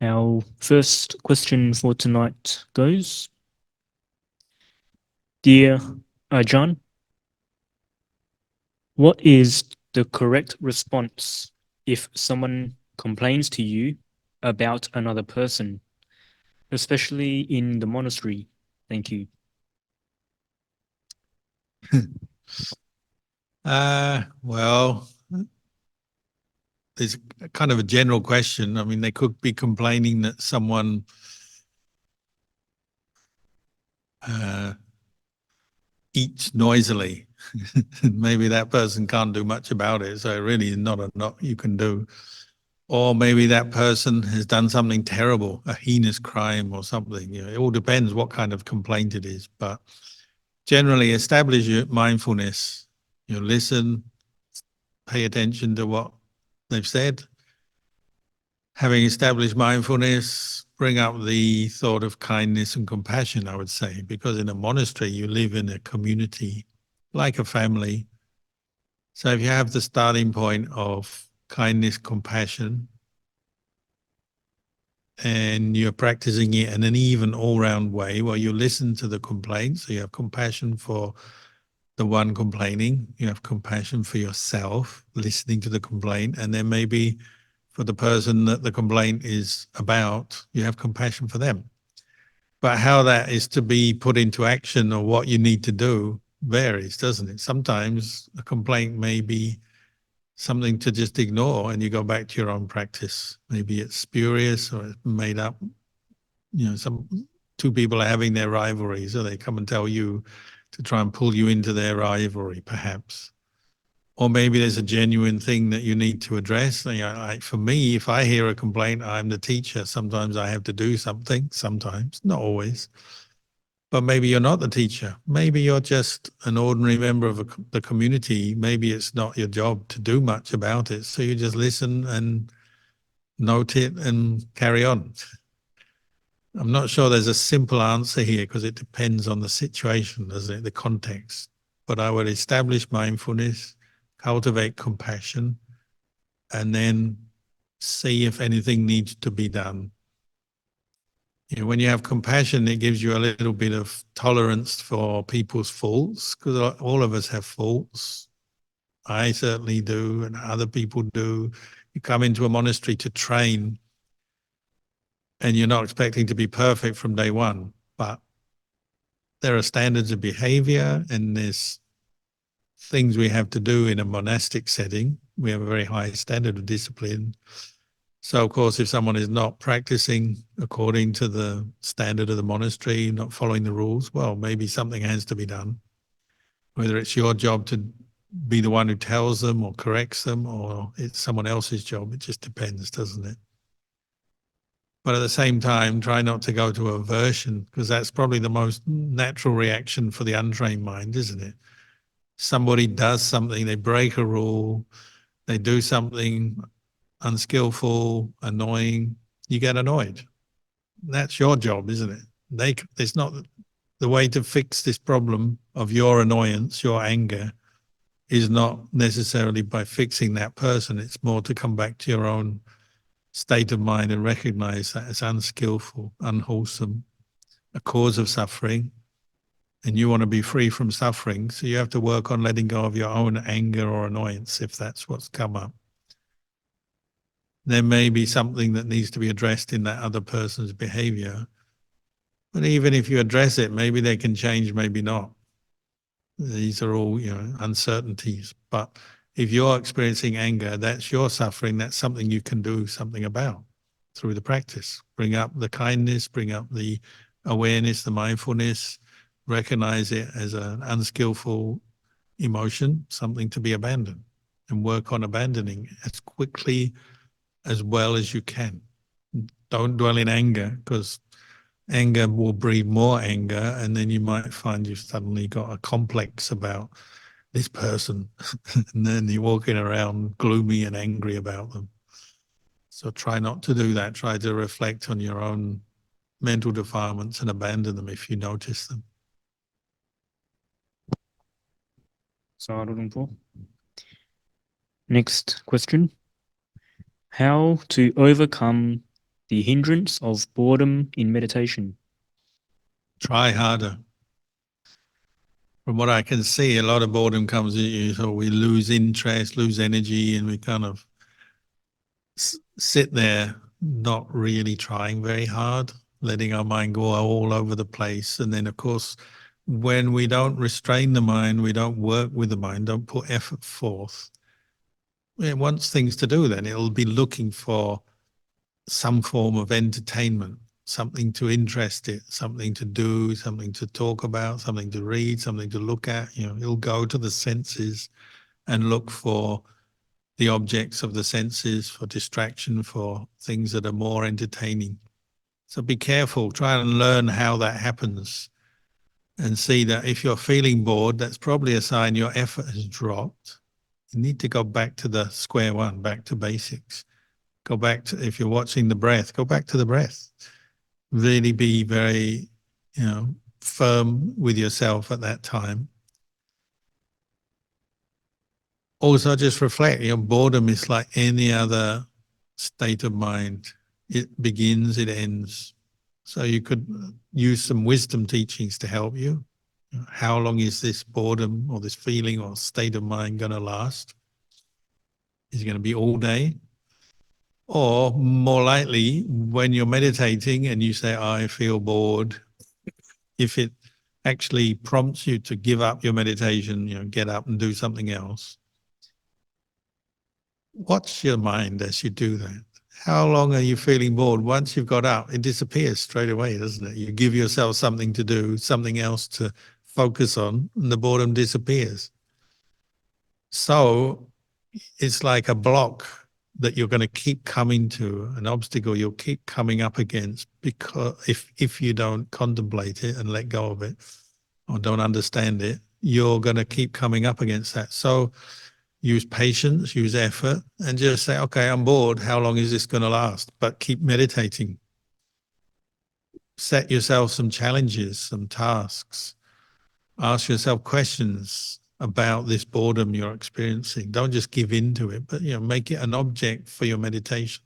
Our first question for tonight goes, Dear Ajahn, what is the correct response if someone complains to you about another person, especially in the monastery? Thank you. Well, there's kind of a general question. I mean, they could be complaining that someone eats noisily. Maybe that person can't do much about it, so really is not a lot you can do. Or maybe that person has done something terrible, a heinous crime or something. It all depends what kind of complaint it is. But generally, establish your mindfulness. Listen, pay attention to what they've said. Having established mindfulness, bring up the thought of kindness and compassion, I would say, because in a monastery, you live in a community like a family. So if you have the starting point of kindness, compassion, and you're practicing it in an even all-round way where you listen to the complaints, so you have compassion for the one complaining, you have compassion for yourself, listening to the complaint, and then maybe for the person that the complaint is about, you have compassion for them. But how that is to be put into action or what you need to do varies, doesn't it? Sometimes a complaint may be something to just ignore and you go back to your own practice. Maybe it's spurious or it's made up. Two people are having their rivalry, so they come and tell you to try and pull you into their rivalry, perhaps. Or maybe there's a genuine thing that you need to address. For me, if I hear a complaint, I'm the teacher. Sometimes I have to do something, sometimes, not always. But maybe you're not the teacher. Maybe you're just an ordinary member of the community. Maybe it's not your job to do much about it. So you just listen and note it and carry on. I'm not sure there's a simple answer here because it depends on the situation, doesn't it? The context. But I would establish mindfulness, cultivate compassion, and then see if anything needs to be done. When you have compassion, it gives you a little bit of tolerance for people's faults, because all of us have faults. I certainly do, and other people do. You come into a monastery to train, and you're not expecting to be perfect from day one, but there are standards of behavior, and there's things we have to do in a monastic setting. We have a very high standard of discipline. So, of course, if someone is not practicing according to the standard of the monastery, not following the rules, well, maybe something has to be done. Whether it's your job to be the one who tells them or corrects them, or it's someone else's job, it just depends, doesn't it? But at the same time, try not to go to aversion, because that's probably the most natural reaction for the untrained mind, isn't it? Somebody does something, they break a rule, they do something unskillful, annoying, you get annoyed. That's your job, isn't it? It's not the way to fix this problem of your annoyance, your anger, is not necessarily by fixing that person. It's more to come back to your own state of mind and recognize that it's unskillful, unwholesome, a cause of suffering, and you want to be free from suffering. So you have to work on letting go of your own anger or annoyance if that's what's come up. There may be something that needs to be addressed in that other person's behavior. But even if you address it, maybe they can change, maybe not. These are all, uncertainties. But if you're experiencing anger, that's your suffering. That's something you can do something about through the practice. Bring up the kindness, bring up the awareness, the mindfulness, recognize it as an unskillful emotion, something to be abandoned, and work on abandoning as quickly as well as you can. Don't dwell in anger, because anger will breed more anger, and then you might find you've suddenly got a complex about this person, and then you're walking around gloomy and angry about them. So try not to do that. Try to reflect on your own mental defilements and abandon them if you notice them. Next question. How to overcome the hindrance of boredom in meditation? Try harder. From what I can see, a lot of boredom comes at you, so we lose interest, lose energy, and we kind of sit there not really trying very hard, letting our mind go all over the place. And then, of course, when we don't restrain the mind, we don't work with the mind, don't put effort forth, it wants things to do, then it'll be looking for some form of entertainment, something to interest it, something to do, something to talk about, something to read, something to look at. It'll go to the senses and look for the objects of the senses, for distraction, for things that are more entertaining. So be careful, try and learn how that happens, and see that if you're feeling bored, that's probably a sign your effort has dropped. You need to go back to the square one, back to basics. Go back to, if you're watching the breath, go back to the breath. Really be very, firm with yourself at that time. Also, just reflect, boredom is like any other state of mind. It begins, it ends. So you could use some wisdom teachings to help you. How long is this boredom or this feeling or state of mind going to last? Is it going to be all day? Or more likely, when you're meditating and you say, I feel bored, if it actually prompts you to give up your meditation, get up and do something else, watch your mind as you do that. How long are you feeling bored? Once you've got up, it disappears straight away, doesn't it? You give yourself something to do, something else to focus on, and the boredom disappears. So it's like a block that you're going to keep coming to, an obstacle you'll keep coming up against, because if you don't contemplate it and let go of it or don't understand it, you're going to keep coming up against that. So use patience, use effort, and just say, okay, I'm bored. How long is this going to last? But keep meditating. Set yourself some challenges, some tasks. Ask yourself questions about this boredom you're experiencing. Don't just give in to it, but make it an object for your meditation.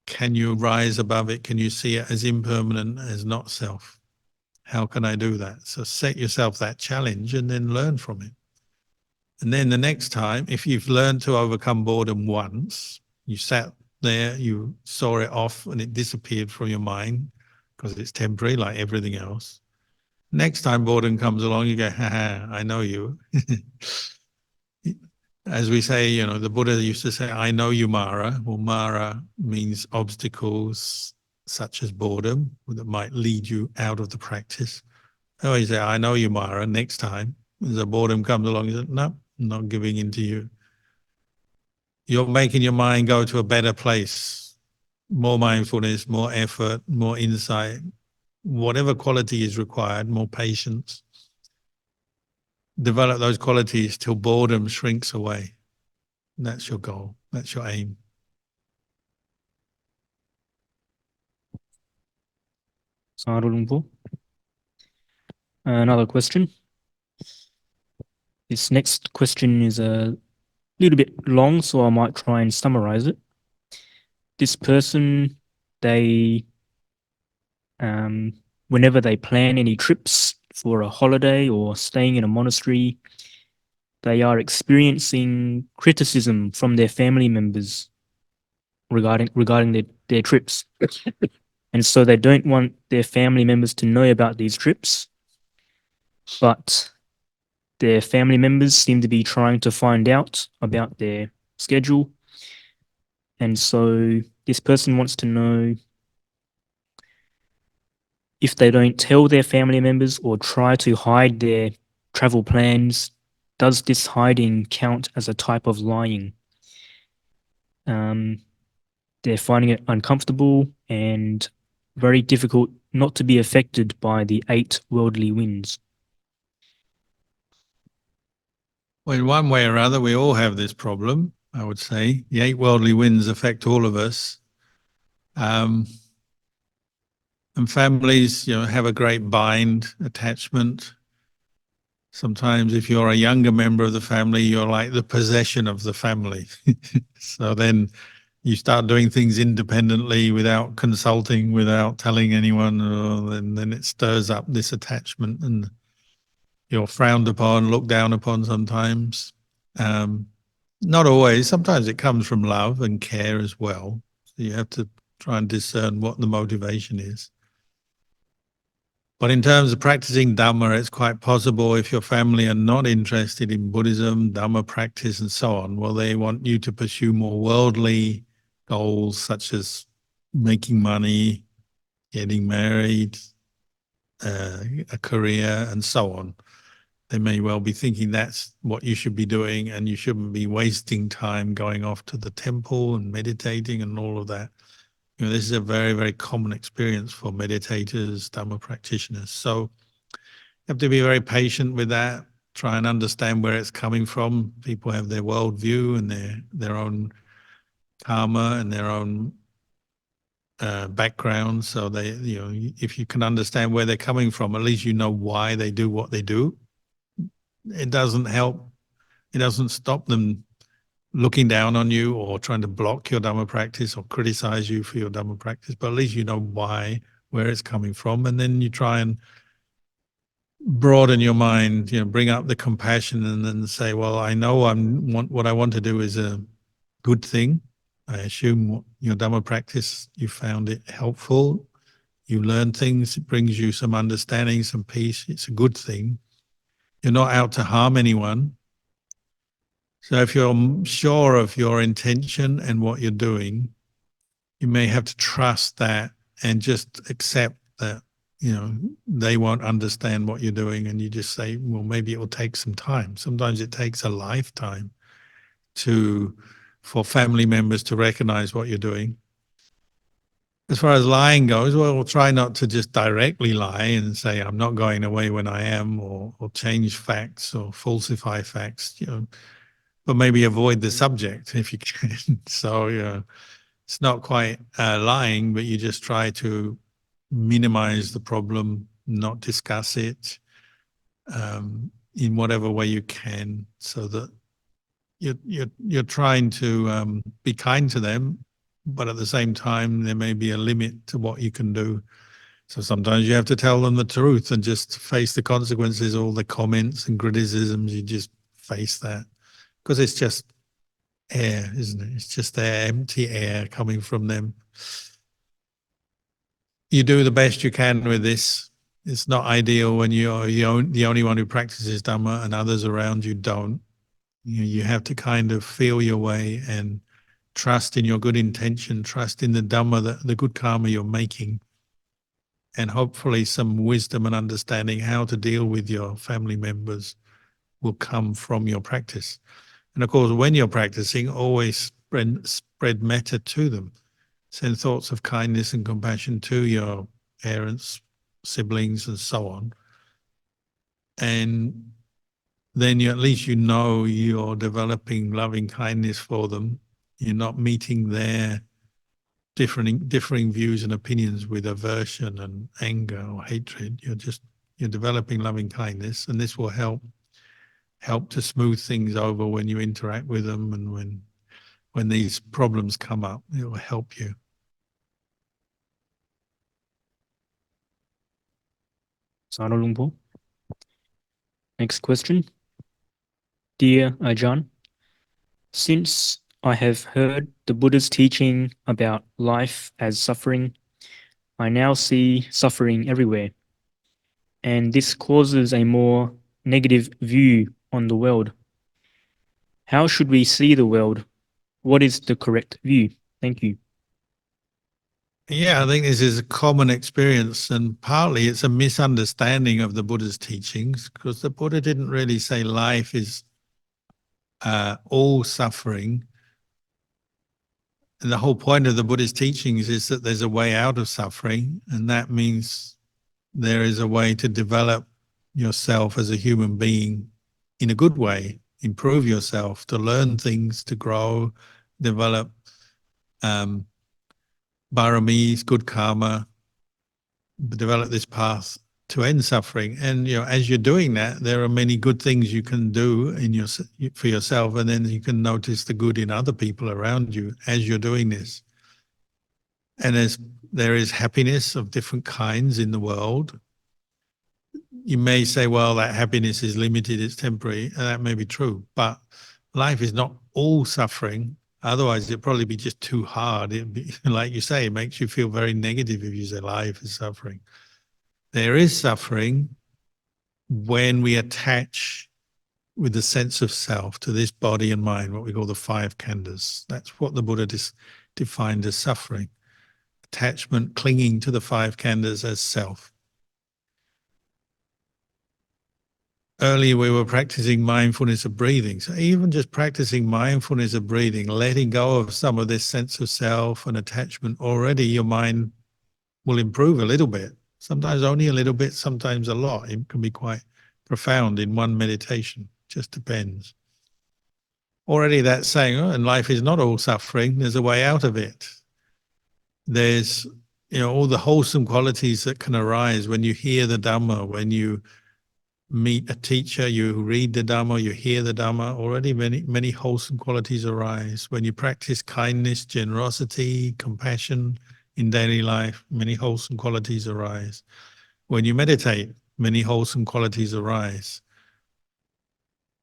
Can you rise above it? Can you see it as impermanent, as not self? How can I do that? So set yourself that challenge and then learn from it. And then the next time, if you've learned to overcome boredom once, you sat there, you saw it off and it disappeared from your mind because it's temporary like everything else. Next time boredom comes along, you go, ha, I know you. As we say, the Buddha used to say, I know you, Mara. Well, Mara means obstacles such as boredom that might lead you out of the practice. I always say, I know you, Mara. Next time, as a boredom comes along, you say, no, I'm not giving in to you. You're making your mind go to a better place, more mindfulness, more effort, more insight, whatever quality is required, more patience. Develop those qualities till boredom shrinks away. That's your goal. That's your aim. Sadhu Lumpur. Another question. This next question is a little bit long, so I might try and summarize it. This person, they, whenever they plan any trips for a holiday or staying in a monastery, they are experiencing criticism from their family members regarding their trips. And so they don't want their family members to know about these trips, but their family members seem to be trying to find out about their schedule. And so this person wants to know, if they don't tell their family members or try to hide their travel plans, does this hiding count as a type of lying? They're finding it uncomfortable and very difficult not to be affected by the 8 worldly winds. Well, in one way or other, we all have this problem, I would say. The 8 worldly winds affect all of us. And families, have a great bind, attachment. Sometimes if you're a younger member of the family, you're like the possession of the family. So then you start doing things independently without consulting, without telling anyone, then it stirs up this attachment, and you're frowned upon, looked down upon sometimes. Not always. Sometimes it comes from love and care as well. So you have to try and discern what the motivation is. But in terms of practicing Dhamma, it's quite possible if your family are not interested in Buddhism, Dhamma practice, and so on, well, they want you to pursue more worldly goals such as making money, getting married, a career, and so on. They may well be thinking that's what you should be doing, and you shouldn't be wasting time going off to the temple and meditating and all of that. You know, this is a very, very common experience for meditators, Dhamma practitioners. So you have to be very patient with that, try and understand where it's coming from. People have their worldview and their own karma and their own background. So they, you know, if you can understand where they're coming from, at least you know why they do what they do. It doesn't help. It doesn't stop them looking down on you or trying to block your Dhamma practice or criticize you for your Dhamma practice, but at least you know why, where it's coming from, and then you try and broaden your mind, you know, bring up the compassion, and then say, well, I know what I want to do is a good thing. I assume your Dhamma practice, you found it helpful. You learn things, it brings you some understanding, some peace. It's a good thing. You're not out to harm anyone. So if you're sure of your intention and what you're doing, you may have to trust that and just accept that, you know, they won't understand what you're doing, and you just say, well, maybe it will take some time. Sometimes it takes a lifetime for family members to recognize what you're doing. As far as lying goes, well, we'll try not to just directly lie and say, I'm not going away when I am, or change facts or falsify facts, you know, but maybe avoid the subject if you can. So, you know, it's not quite lying, but you just try to minimize the problem, not discuss it in whatever way you can, so that you're trying to be kind to them, but at the same time there may be a limit to what you can do. So sometimes you have to tell them the truth and just face the consequences, all the comments and criticisms. You just face that, because it's just air, isn't it? It's just their empty air coming from them. You do the best you can with this. It's not ideal when you're the only one who practices Dhamma and others around you don't. You have to kind of feel your way and trust in your good intention, trust in the Dhamma, the good karma you're making, and hopefully some wisdom and understanding how to deal with your family members will come from your practice. And of course, when you're practicing, always spread metta to them. Send thoughts of kindness and compassion to your parents, siblings, and so on. And then at least you know you're developing loving kindness for them. You're not meeting their differing views and opinions with aversion and anger or hatred. You're developing loving kindness, and this will help to smooth things over when you interact with them, and when these problems come up, it will help you. Sadhu Lumpur. Next question. Dear Ajahn, since I have heard the Buddha's teaching about life as suffering, I now see suffering everywhere, and this causes a more negative view on the world. How should we see the world? What is the correct view? Thank you. Yeah, I think this is a common experience, and partly it's a misunderstanding of the Buddha's teachings, because the Buddha didn't really say life is all suffering. And the whole point of the Buddha's teachings is that there's a way out of suffering, and that means there is a way to develop yourself as a human being in a good way, improve yourself, to learn things, to grow, develop paramis, good karma, develop this path to end suffering. And as you're doing that, there are many good things you can do for yourself, and then you can notice the good in other people around you as you're doing this. And as there is happiness of different kinds in the world, you may say, well, that happiness is limited, it's temporary, and that may be true, but life is not all suffering. Otherwise, it'd probably be just too hard. It'd be, like you say, it makes you feel very negative if you say life is suffering. There is suffering when we attach with the sense of self to this body and mind, what we call the five khandhas. That's what the Buddha defined as suffering. Attachment, clinging to the five khandhas as self. Earlier we were practicing mindfulness of breathing. So even just practicing mindfulness of breathing, letting go of some of this sense of self and attachment, already your mind will improve a little bit. Sometimes only a little bit, sometimes a lot. It can be quite profound in one meditation. Just depends. Already that's saying, oh, and life is not all suffering. There's a way out of it. There's, all the wholesome qualities that can arise when you hear the Dhamma, when you meet a teacher, you read the Dhamma, you hear the Dhamma. Already many wholesome qualities arise. When you practice kindness, generosity, compassion in daily life, many wholesome qualities arise. When you meditate, many wholesome qualities arise.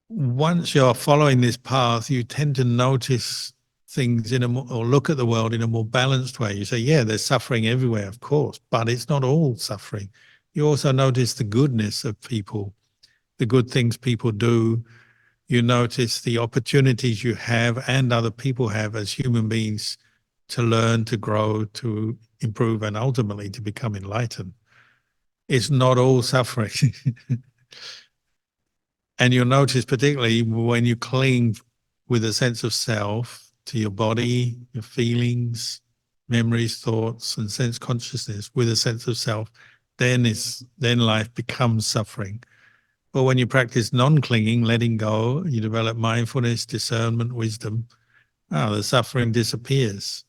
Once you're following this path, you tend to notice things or look at the world in a more balanced way. You say, yeah, there's suffering everywhere, of course, but it's not all suffering. You also notice the goodness of people, the good things people do. You notice the opportunities you have and other people have as human beings to learn, to grow, to improve, and ultimately to become enlightened. It's not all suffering. And you'll notice particularly when you cling with a sense of self to your body, your feelings, memories, thoughts, and sense consciousness with a sense of self, then life becomes suffering. But when you practice non-clinging, letting go, you develop mindfulness, discernment, wisdom, the suffering disappears.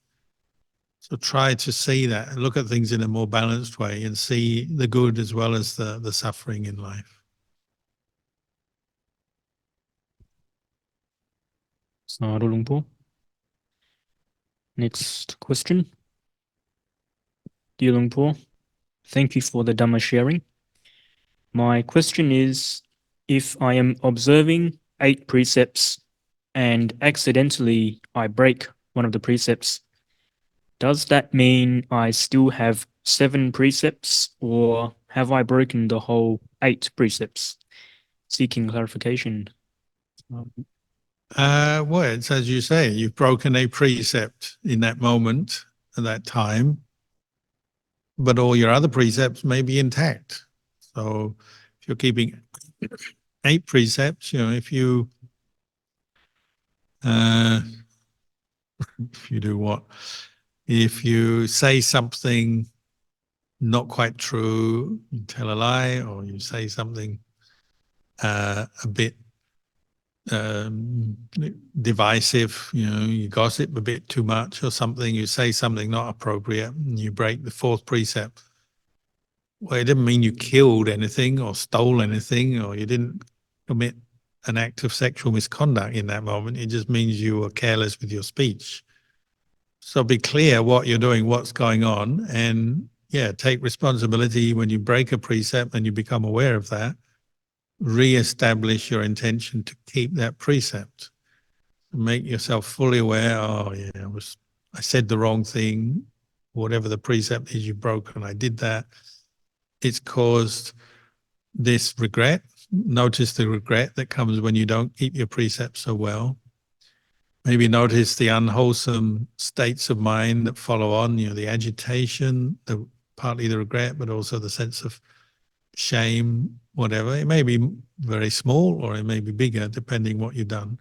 So try to see that, look at things in a more balanced way and see the good as well as the suffering in life. Sadhu Luang Por. Next question. Dear Luang Por, thank you for the Dhamma sharing. My question is, if I am observing 8 precepts and accidentally I break one of the precepts, does that mean I still have 7 precepts, or have I broken the whole 8 precepts? Seeking clarification. Well, it's as you say, you've broken a precept in that moment, at that time, but all your other precepts may be intact. So if you're keeping 8 precepts, if you do what? If you say something not quite true, you tell a lie, or you say something a bit divisive, you gossip a bit too much or something, you say something not appropriate, and you break the 4th precept. Well, it didn't mean you killed anything or stole anything, or you didn't commit an act of sexual misconduct in that moment. It just means you were careless with your speech. So be clear what you're doing, what's going on, and take responsibility when you break a precept and you become aware of that. Re-establish your intention to keep that precept. Make yourself fully aware, I said the wrong thing, whatever the precept is you've broken, I did that. It's caused this regret. Notice the regret that comes when you don't keep your precepts so well. Maybe notice the unwholesome states of mind that follow on, the agitation, partly the regret, but also the sense of shame, whatever. It may be very small or it may be bigger, depending what you've done.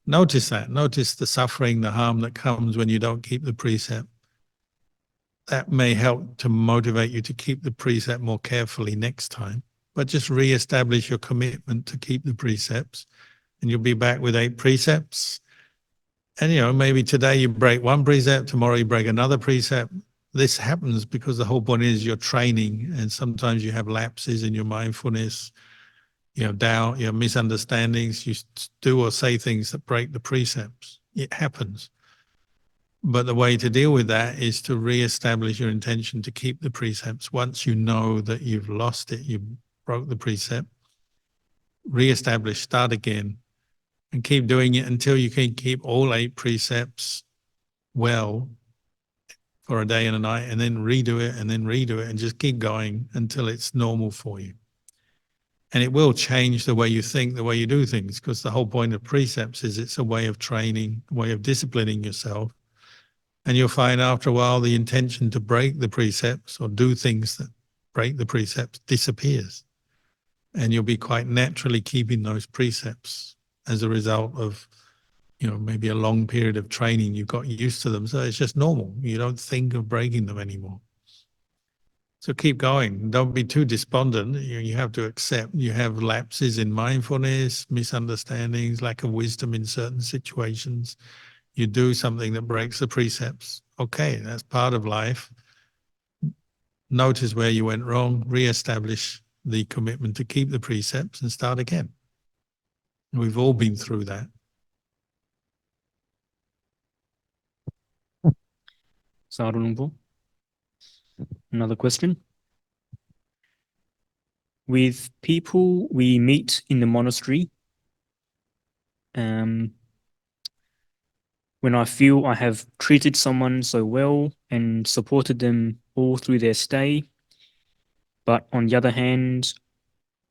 Notice that. Notice the suffering, the harm that comes when you don't keep the precept. That may help to motivate you to keep the precept more carefully next time. But just re-establish your commitment to keep the precepts, and you'll be back with 8 precepts. And maybe today you break one precept, tomorrow you break another precept. this happens because the whole point is you're training, and sometimes you have lapses in your mindfulness, you have doubt, you have misunderstandings, you do or say things that break the precepts. It happens. But the way to deal with that is to re-establish your intention to keep the precepts. Once you know that you've lost it, you broke the precept, re-establish, start again, and keep doing it until you can keep all 8 precepts well for a day and a night, and then redo it, and then redo it, and just keep going until it's normal for you. And it will change the way you think, the way you do things, because the whole point of precepts is it's a way of training, a way of disciplining yourself. And you'll find after a while the intention to break the precepts or do things that break the precepts disappears. And you'll be quite naturally keeping those precepts as a result of, maybe a long period of training. You've got used to them. So it's just normal. You don't think of breaking them anymore. So keep going. Don't be too despondent. You have to accept you have lapses in mindfulness, misunderstandings, lack of wisdom in certain situations. You do something that breaks the precepts. Okay, that's part of life. Notice where you went wrong, re-establish the commitment to keep the precepts and start again. We've all been through that. Sadhu Lumpur. Another question. With people we meet in the monastery, when I feel I have treated someone so well and supported them all through their stay, but on the other hand,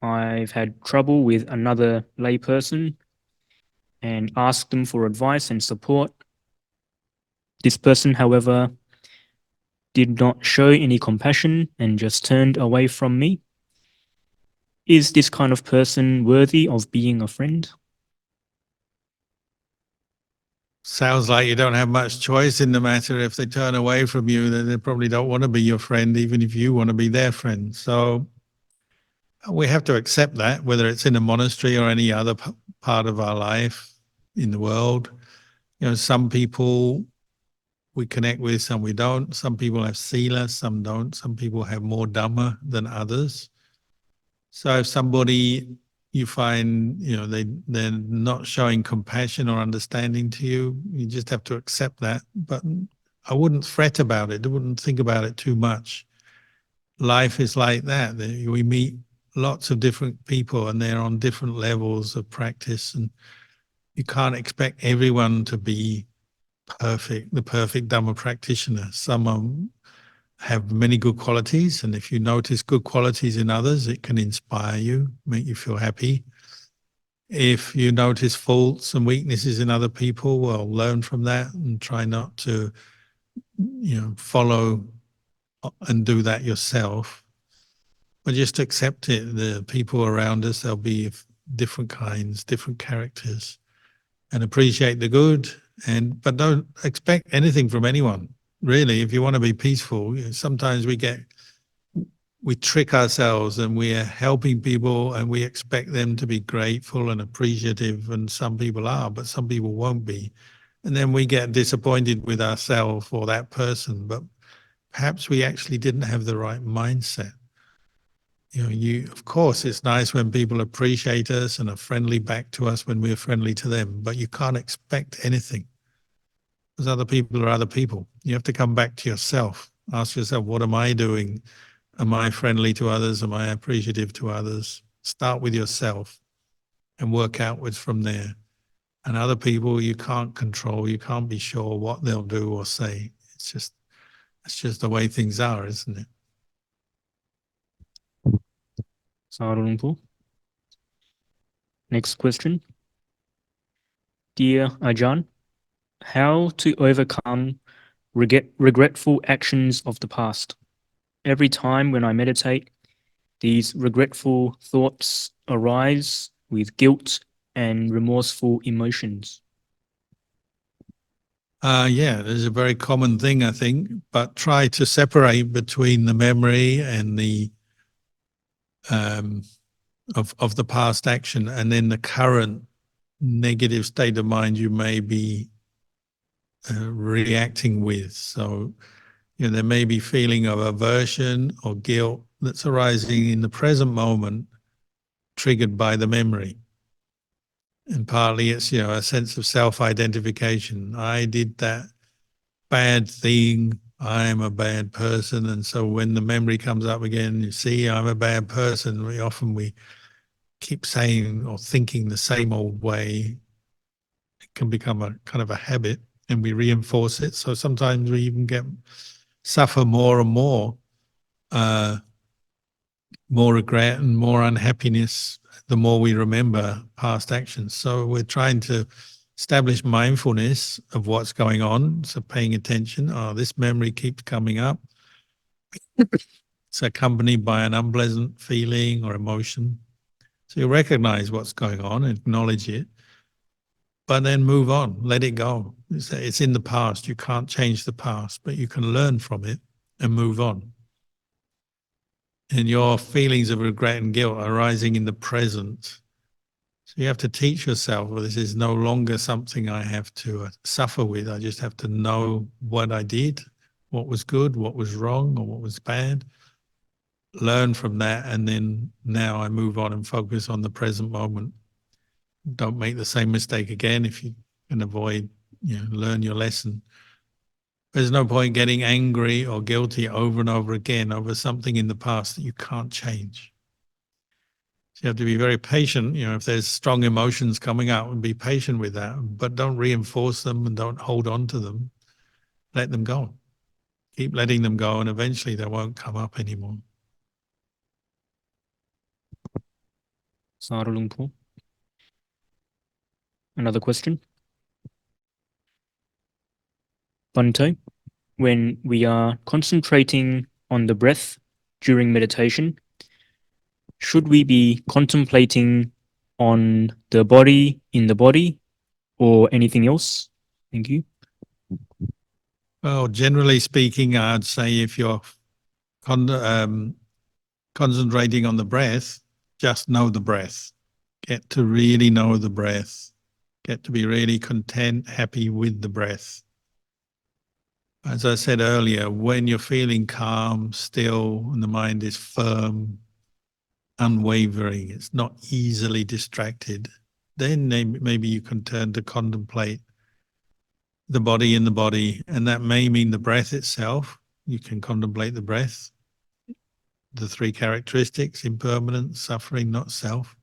I've had trouble with another lay person and asked them for advice and support. This person, however, did not show any compassion and just turned away from me. Is this kind of person worthy of being a friend? Sounds like you don't have much choice in the matter. If they turn away from you, then they probably don't want to be your friend, even if you want to be their friend. So we have to accept that, whether it's in a monastery or any other part of our life in the world. Some people we connect with, some we don't. Some people have sila, some don't. Some people have more Dhamma than others. So if somebody you find, they're not showing compassion or understanding to you, you just have to accept that. But I wouldn't fret about it. I wouldn't think about it too much. Life is like that. We meet lots of different people and they're on different levels of practice, and you can't expect everyone to be perfect, the perfect Dhamma practitioner. Some have many good qualities, and if you notice good qualities in others, it can inspire you, make you feel happy. If you notice faults and weaknesses in other people, well, learn from that and try not to, follow and do that yourself. But just accept it. The people around us, they'll be of different kinds, different characters, and appreciate the good. But don't expect anything from anyone. Really, if you want to be peaceful, sometimes we trick ourselves and we are helping people and we expect them to be grateful and appreciative, and some people are, but some people won't be. And then we get disappointed with ourselves or that person, but perhaps we actually didn't have the right mindset. Of course, it's nice when people appreciate us and are friendly back to us when we're friendly to them, but you can't expect anything, because other people are other people. You have to come back to yourself. Ask yourself, what am I doing? Am I friendly to others? Am I appreciative to others? Start with yourself and work outwards from there. And other people you can't control. You can't be sure what they'll do or say. It's just the way things are, isn't it? Sadhu Lumpur. Next question. Dear Ajahn, how to overcome regretful actions of the past? Every time when I meditate, these regretful thoughts arise with guilt and remorseful emotions. Yeah, there's a very common thing, I think, but try to separate between the memory and the of the past action and then the current negative state of mind you may be reacting with. So There may be feeling of aversion or guilt that's arising in the present moment, triggered by the memory. And partly it's, a sense of self-identification. I did that bad thing. I'm a bad person. And so when the memory comes up again, you see, I'm a bad person. We keep saying or thinking the same old way. It can become a kind of a habit, and we reinforce it. So sometimes we even suffer more and more regret and more unhappiness the more we remember past actions. So we're trying to establish mindfulness of what's going on. So paying attention, this memory keeps coming up. It's accompanied by an unpleasant feeling or emotion. So you recognize what's going on, acknowledge it, but then move on, let it go. It's in the past. You can't change the past, but you can learn from it and move on. And your feelings of regret and guilt are arising in the present. So you have to teach yourself, well, this is no longer something I have to suffer with. I just have to know what I did, what was good, what was wrong, or what was bad. Learn from that, and then now I move on and focus on the present moment. Don't make the same mistake again if you can avoid, learn your lesson. There's no point getting angry or guilty over and over again over something in the past that you can't change. So you have to be very patient. If there's strong emotions coming out, and be patient with that, but don't reinforce them and don't hold on to them. Let them go. Keep letting them go, and eventually they won't come up anymore. Sadhu Luang Por. Another question. Bante, when we are concentrating on the breath during meditation, should we be contemplating on the body in the body or anything else? Thank you. Well, generally speaking, I'd say if you're concentrating on the breath, just know the breath. Get to really know the breath. Get to be really content, happy with the breath. As I said earlier, when you're feeling calm, still, and the mind is firm, unwavering, it's not easily distracted, then maybe you can turn to contemplate the body in the body, and that may mean the breath itself. You can contemplate the breath, the three characteristics: impermanence, suffering, not self,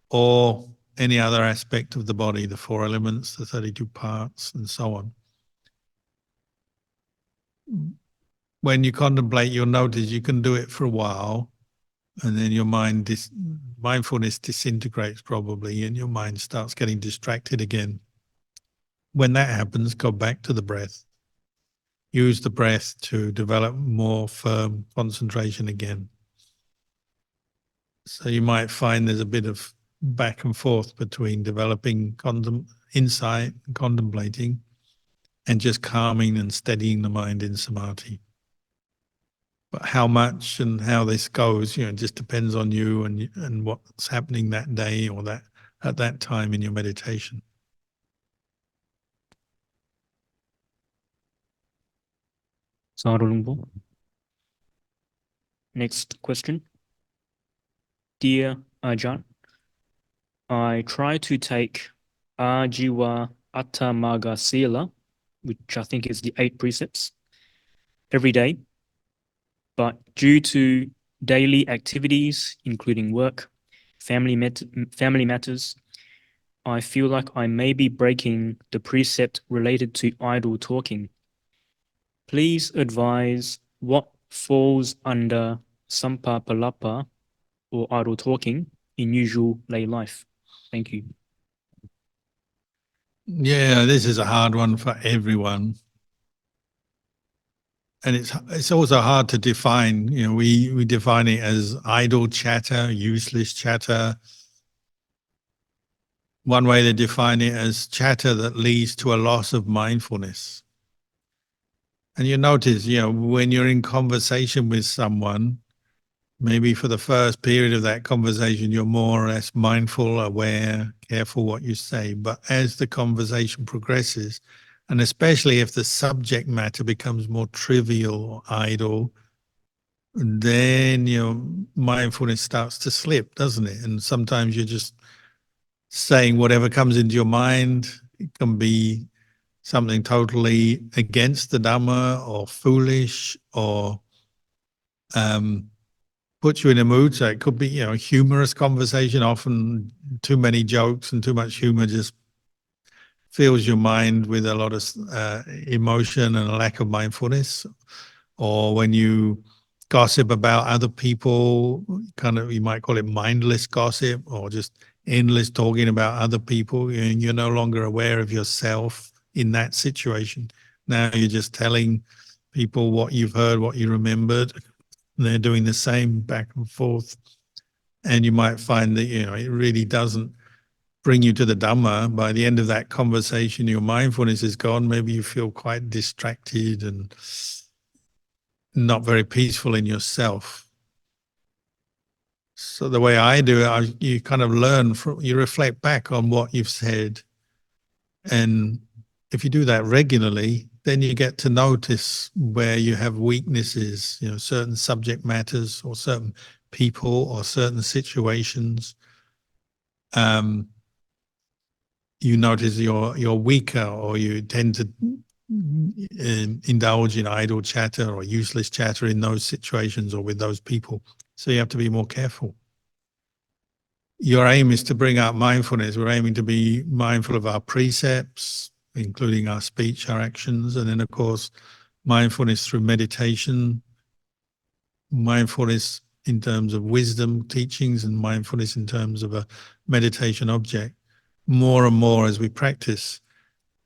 or any other aspect of the body, the four elements, the 32 parts, and so on. When you contemplate, you'll notice you can do it for a while, and then your mindfulness disintegrates probably, and your mind starts getting distracted again. When that happens, go back to the breath. Use the breath to develop more firm concentration again. So you might find there's a bit of back and forth between developing insight and contemplating, and just calming and steadying the mind in samadhi. But how much and how this goes, it just depends on you and what's happening that day or at that time in your meditation. Sadhu Luang Por. Next question. Dear Ajahn, I try to take Ajiva Attamaga Sila, which I think is the 8 precepts, every day, but due to daily activities, including work, family matters, I feel like I may be breaking the precept related to idle talking. Please advise what falls under Sampapalapa or idle talking in usual lay life. Thank you. Yeah, this is a hard one for everyone. And it's also hard to define. We define it as idle chatter, useless chatter. One way to define it as chatter that leads to a loss of mindfulness. And you notice, when you're in conversation with someone, maybe for the first period of that conversation, you're more or less mindful, aware, careful what you say. But as the conversation progresses And especially if the subject matter becomes more trivial or idle, then your mindfulness starts to slip, doesn't it? And sometimes you're just saying whatever comes into your mind. It can be something totally against the Dhamma or foolish or puts you in a mood. So it could be, humorous conversation. Often too many jokes and too much humor just fills your mind with a lot of emotion and a lack of mindfulness. Or when you gossip about other people, you might call it mindless gossip, or just endless talking about other people, and you're no longer aware of yourself in that situation. Now you're just telling people what you've heard, what you remembered. And they're doing the same back and forth. And you might find that, it really doesn't bring you to the Dhamma. By the end of that conversation, your mindfulness is gone. Maybe you feel quite distracted and not very peaceful in yourself. So the way I do it, you kind of learn you reflect back on what you've said. And if you do that regularly, then you get to notice where you have weaknesses, certain subject matters or certain people or certain situations. You notice you're weaker, or you tend to indulge in idle chatter or useless chatter in those situations or with those people. So you have to be more careful. Your aim is to bring out mindfulness. We're aiming to be mindful of our precepts, including our speech, our actions, and then, of course, mindfulness through meditation, mindfulness in terms of wisdom teachings, and mindfulness in terms of a meditation object, more and more as we practice.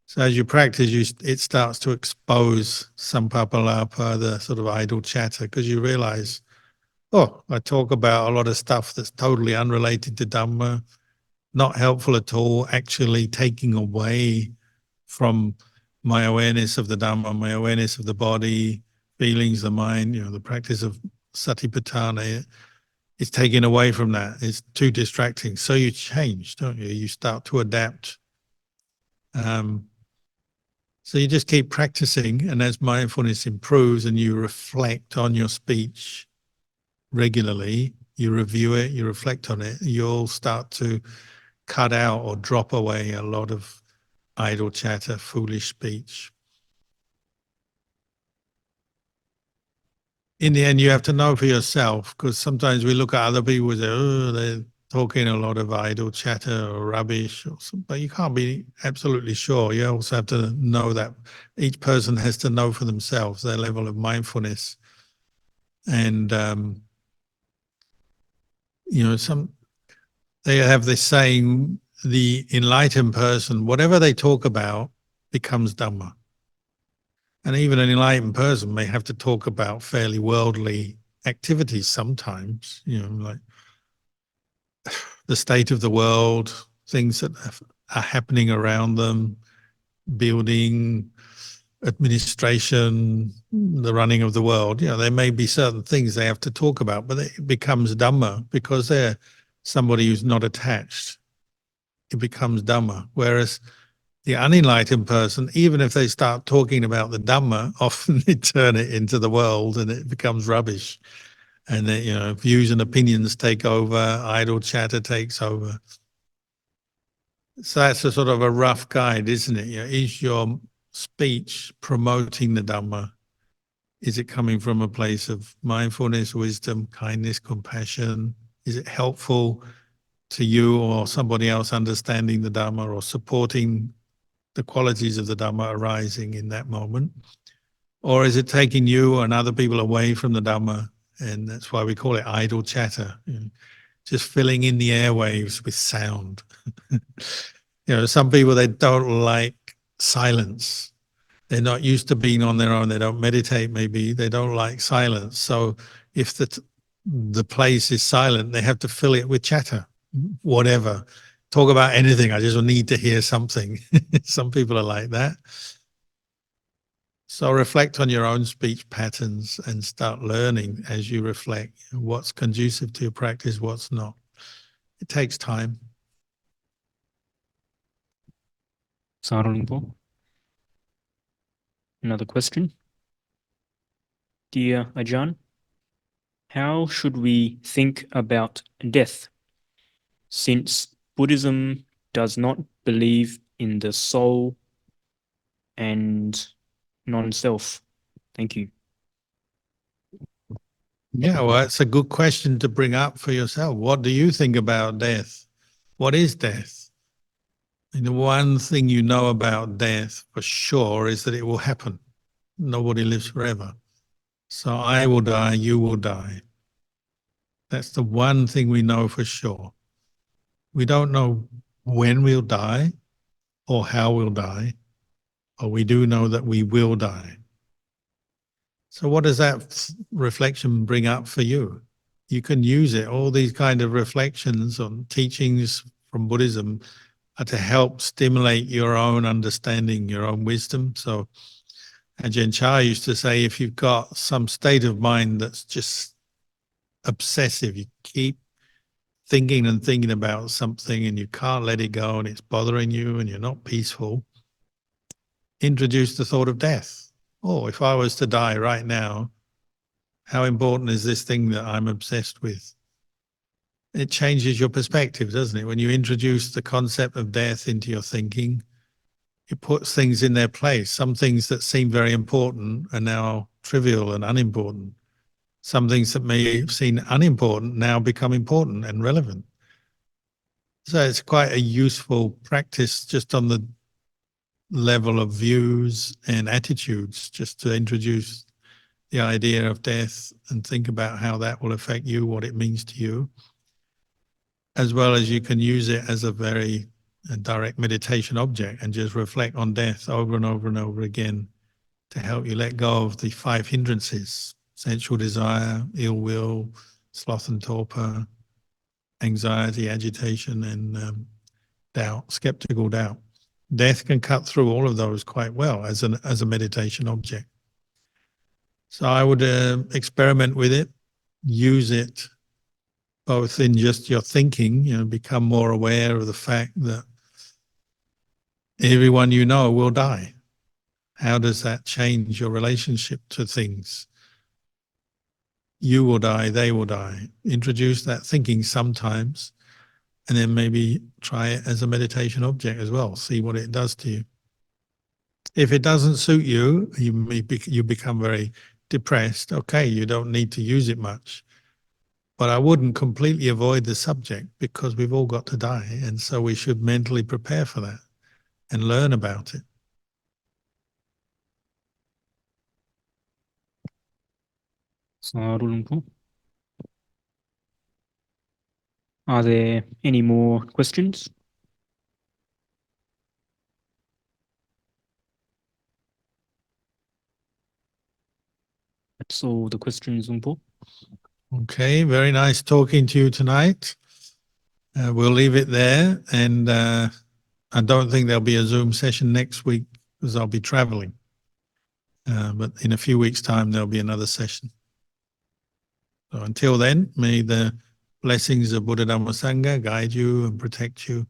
So as you practice, it starts to expose sampapalapa, the sort of idle chatter, because you realize, I talk about a lot of stuff that's totally unrelated to Dhamma, not helpful at all, actually taking away from my awareness of the Dhamma, my awareness of the body, feelings, the mind, the practice of satipatthana. It's taken away from that. It's too distracting. So you change, don't you? You start to adapt. So you just keep practicing, and as mindfulness improves and you reflect on your speech regularly, you review it, you reflect on it, you'll start to cut out or drop away a lot of idle chatter, foolish speech. In the end, you have to know for yourself, because sometimes we look at other people and say, they're talking a lot of idle chatter or rubbish, but you can't be absolutely sure. You also have to know that each person has to know for themselves their level of mindfulness. And, they have this saying, the enlightened person, whatever they talk about becomes Dhamma. And even an enlightened person may have to talk about fairly worldly activities sometimes, like the state of the world, things that are happening around them, building, administration, the running of the world. There may be certain things they have to talk about, but it becomes Dhamma because they're somebody who's not attached. It becomes Dhamma. Whereas the unenlightened person, even if they start talking about the Dhamma, often they turn it into the world and it becomes rubbish. And then, views and opinions take over, idle chatter takes over. So that's a sort of a rough guide, isn't it? Is your speech promoting the Dhamma? Is it coming from a place of mindfulness, wisdom, kindness, compassion? Is it helpful to you or somebody else understanding the Dhamma or supporting the qualities of the Dhamma arising in that moment? Or is it taking you and other people away from the Dhamma? And that's why we call it idle chatter, just filling in the airwaves with sound. Some people, they don't like silence. They're not used to being on their own. They don't meditate, maybe. They don't like silence. So if the place is silent, they have to fill it with chatter, whatever. Talk about anything. I just need to hear something. Some people are like that. So reflect on your own speech patterns and start learning as you reflect what's conducive to your practice, what's not. It takes time. Saralingpo. Another question. Dear Ajahn, how should we think about death, since Buddhism does not believe in the soul and non-self? Thank you. Yeah, well, it's a good question to bring up for yourself. What do you think about death? What is death? And the one thing you know about death for sure is that it will happen. Nobody lives forever. So I will die, you will die. That's the one thing we know for sure. We don't know when we'll die or how we'll die, but we do know that we will die. So what does that reflection bring up for you? You can use it. All these kind of reflections on teachings from Buddhism are to help stimulate your own understanding, your own wisdom. So Ajahn Chah used to say, if you've got some state of mind that's just obsessive, you keep thinking and thinking about something and you can't let it go and it's bothering you and you're not peaceful, introduce the thought of death. Oh, if I was to die right now, how important is this thing that I'm obsessed with? It changes your perspective, doesn't it? When you introduce the concept of death into your thinking, it puts things in their place. Some things that seem very important are now trivial and unimportant. Some things that may seem unimportant now become important and relevant. So it's quite a useful practice just on the level of views and attitudes, just to introduce the idea of death and think about how that will affect you, what it means to you, as well as you can use it as a very direct meditation object and just reflect on death over and over and over again to help you let go of the 5 hindrances: sensual desire, ill will, sloth and torpor, anxiety, agitation, and doubt, skeptical doubt. Death can cut through all of those quite well as a meditation object. So I would experiment with it, use it both in just your thinking, become more aware of the fact that everyone you know will die. How does that change your relationship to things? You will die, they will die. Introduce that thinking sometimes, and then maybe try it as a meditation object as well. See what it does to you. If it doesn't suit you, you become very depressed. Okay, you don't need to use it much. But I wouldn't completely avoid the subject, because we've all got to die. And so we should mentally prepare for that and learn about it. Sadhu Luang Por. Are there any more questions? That's all the questions, Luang Por. Okay, very nice talking to you tonight. We'll leave it there. And I don't think there'll be a Zoom session next week because I'll be traveling. But in a few weeks' time, there'll be another session. So until then, may the blessings of Buddha Dhamma Sangha guide you and protect you.